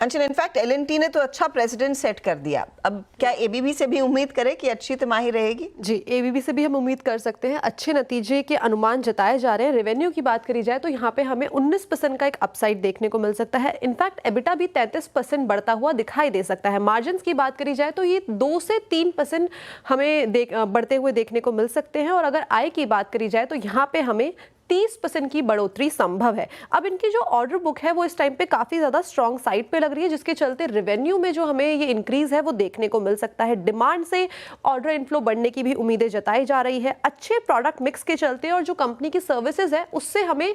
अंचल, in fact LNT ने तो अच्छा प्रेसिडेंट सेट कर दिया। अब क्या एबीबी से भी उम्मीद करें कि अच्छी तिमाही रहेगी? जी, एबीबी से भी हम उम्मीद कर सकते हैं। अच्छे नतीजे के अनुमान जताए जा रहे हैं। रेवेन्यू की बात करी जाए तो यहाँ पे हमें 19% का एक अपसाइड देखने को मिल सकता है। इनफैक्ट एबिटा भी 33% बढ़ता हुआ दिखाई दे सकता है। मार्जिन्स की बात करी जाए तो ये 2 से 3% हमें बढ़ते हुए देखने को मिल सकते हैं। और अगर आय की बात करी जाए तो यहाँ पे हमें 30% की बढ़ोतरी संभव है। अब इनकी जो ऑर्डर बुक है वो इस टाइम पे काफी ज्यादा स्ट्रॉन्ग साइड पे लग रही है, जिसके चलते रेवेन्यू में जो हमें ये इंक्रीज है वो देखने को मिल सकता है। डिमांड से ऑर्डर इनफ्लो बढ़ने की भी उम्मीदें जताई जा रही है। अच्छे प्रोडक्ट मिक्स के चलते और जो कंपनी की सर्विसेज है उससे हमें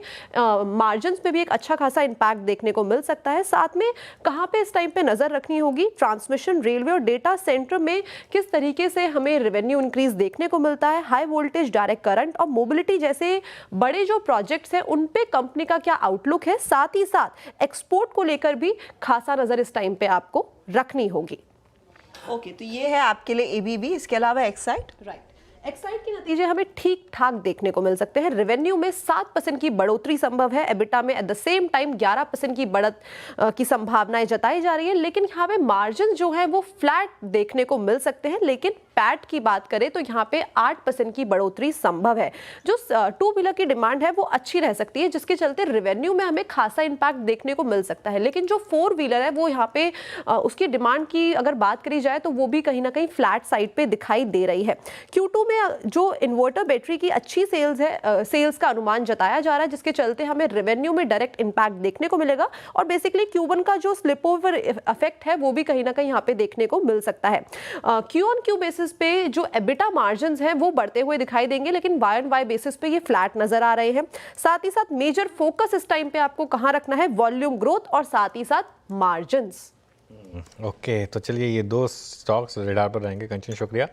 मार्जिन पे भी एक अच्छा खासा इंपैक्ट देखने को मिल सकता है। साथ में कहाँ पे इस टाइम पे नजर रखनी होगी, ट्रांसमिशन, रेलवे और डेटा सेंटर में किस तरीके से हमें रेवेन्यू इंक्रीज देखने को मिलता है। हाई वोल्टेज, डायरेक्ट करंट और मोबिलिटी जैसे बड़े जो प्रोजेक्ट्स हैं उन पे कंपनी का क्या आउटलुक है। साथ ही साथ एक्सपोर्ट को लेकर भी खासा नजर इस टाइम पे आपको रखनी होगी। ओके, तो ये है आपके लिए एबीबी। इसके अलावा एक्साइड? राइट, एक्साइड के नतीजे हमें ठीक ठाक देखने को मिल सकते हैं। रेवेन्यू में 7% की बढ़ोतरी संभव है। एबिटा में एट द सेम टाइम 11% की बढ़त की संभावनाएं जताई जा रही है। लेकिन यहाँ पे मार्जिन जो है वो फ्लैट देखने को मिल सकते हैं। लेकिन पैट की बात करें तो यहाँ पे 8% की बढ़ोतरी संभव है। जो 2 व्हीलर की डिमांड है वो अच्छी रह सकती है, जिसके चलते रेवेन्यू में हमें खासा इंपैक्ट देखने को मिल सकता है। लेकिन जो 4 व्हीलर है वो यहाँ पे उसकी डिमांड की अगर बात करी जाए तो वो भी कहीं ना कहीं फ्लैट साइड पे दिखाई दे रही है। Q2 में जो इन्वर्टर बैटरी की अच्छी सेल्स है, सेल्स का अनुमान जताया जा रहा है, जिसके चलते हमें रेवेन्यू में डायरेक्ट इंपैक्ट देखने को मिलेगा। और बेसिकली Q1 का जो स्लिप ओवर इफेक्ट है वो भी कहीं ना कहीं यहाँ पे देखने को मिल सकता है। क्यू ऑन क्यू बेसिस पे जो एबिटा मार्जिन्स हैं वो बढ़ते हुए दिखाई देंगे, लेकिन वाई ऑन वाई बेसिस पे ये फ्लैट नजर आ रहे हैं। साथ ही साथ मेजर फोकस इस टाइम पे आपको कहाँ रखना है, वॉल्यूम ग्रोथ और साथ ही साथ मार्जिन्स। ओके, तो चलिए ये 2 स्टॉक्स रेडार पर रहेंगे। कंचन, शुक्रिया।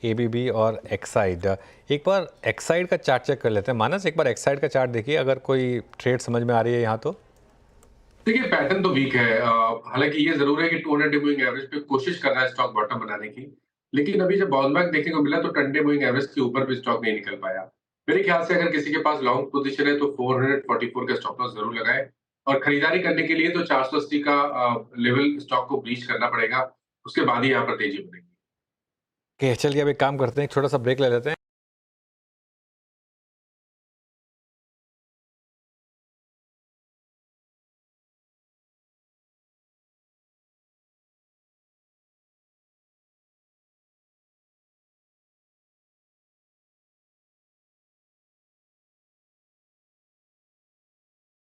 एबीबी और एक्साइड। एक बार एक्साइड का चार्ट चेक कर लेते हैं। मानस, एक बार एक्साइड का चार्ट देखिए, अगर कोई ट्रेड समझ में आ रही है यहाँ तो। देखिए, पैटर्न तो वीक है। हालांकि ये जरूर है कि 200 डे मूविंग एवरेज पे कोशिश कर रहा है स्टॉक बॉटम बनाने की, लेकिन अभी जब बाउंस बैक देखने को मिला तो 10 डे मूविंग एवरेज के ऊपर भी स्टॉक नहीं निकल पाया। मेरे ख्याल से अगर किसी के पास लॉन्ग पोजीशन है तो 444 का स्टॉप लॉस जरूर लगाए, और खरीदारी करने के लिए तो 480 का लेवल स्टॉक को ब्रीच करना पड़ेगा, उसके बाद ही यहाँ पर तेजी बनेगी। चलिए अब एक काम करते हैं, एक छोटा सा ब्रेक ले लेते हैं।